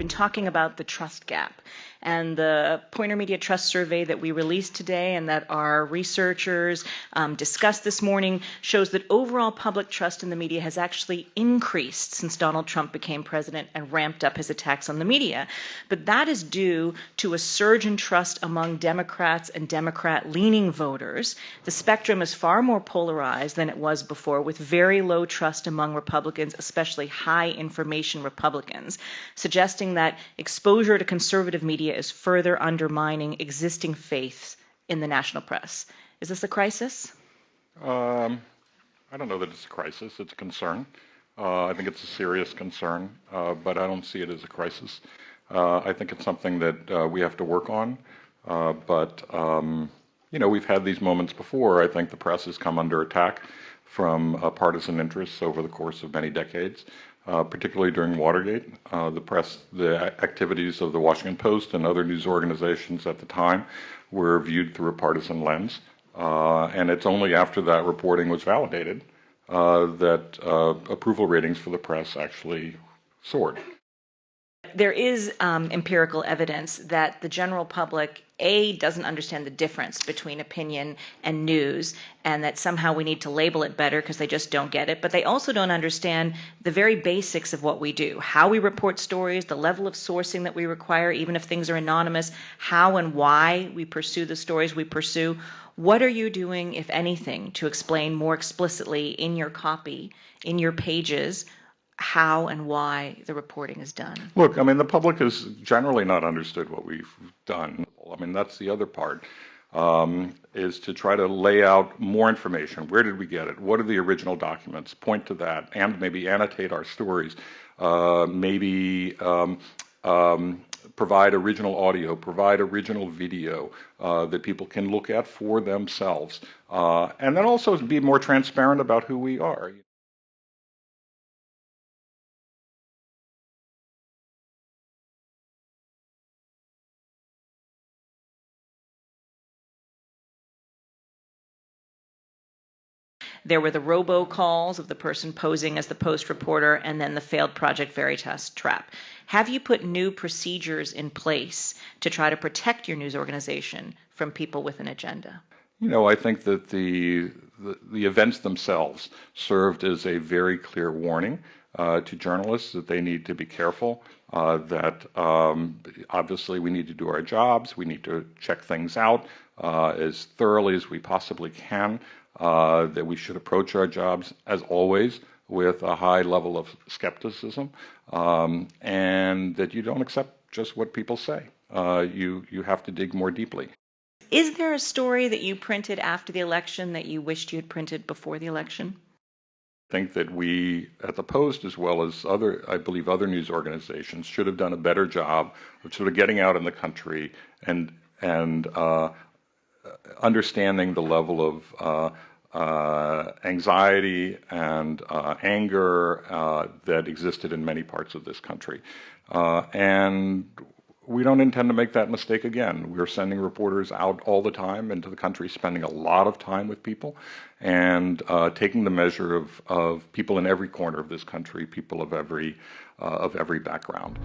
been talking about the trust gap. And the Poynter Media Trust Survey that we released today and that our researchers discussed this morning shows that overall public trust in the media has actually increased since Donald Trump became president and ramped up his attacks on the media. But that is due to a surge in trust among Democrats and Democrat-leaning voters. The spectrum is far more polarized than it was before, with very low trust among Republicans, especially high information Republicans, suggesting that exposure to conservative media is further undermining existing faith in the national press. Is this a crisis? I don't know that it's a crisis. It's a concern. I think it's a serious concern, but I don't see it as a crisis. I think it's something that we have to work on. We've had these moments before. I think the press has come under attack from partisan interests over the course of many decades. Particularly during Watergate, the activities of the Washington Post and other news organizations at the time were viewed through a partisan lens. And it's only after that reporting was validated that approval ratings for the press actually soared. There is empirical evidence that the general public, doesn't understand the difference between opinion and news, and that somehow we need to label it better because they just don't get it. But they also don't understand the very basics of what we do, how we report stories, the level of sourcing that we require, even if things are anonymous, how and why we pursue the stories we pursue. What are you doing, if anything, to explain more explicitly in your copy, in your pages, how and why the reporting is done? Look, the public has generally not understood what we've done. That's the other part, is to try to lay out more information. Where did we get it? What are the original documents? Point to that, and maybe annotate our stories. Provide original audio, provide original video that people can look at for themselves. And then also be more transparent about who we are. There were the robocalls of the person posing as the Post reporter, and then the failed Project Veritas trap. Have you put new procedures in place to try to protect your news organization from people with an agenda? I think that the events themselves served as a very clear warning to journalists that they need to be careful, that obviously we need to do our jobs, we need to check things out as thoroughly as we possibly can, that we should approach our jobs, as always, with a high level of skepticism, and that you don't accept just what people say. You have to dig more deeply. Is there a story that you printed after the election that you wished you had printed before the election? I think that we at the Post, as well as I believe other news organizations, should have done a better job of sort of getting out in the country and understanding the level of anxiety and anger that existed in many parts of this country. And we don't intend to make that mistake again. We're sending reporters out all the time into the country, spending a lot of time with people, and taking the measure of people in every corner of this country, people of every background.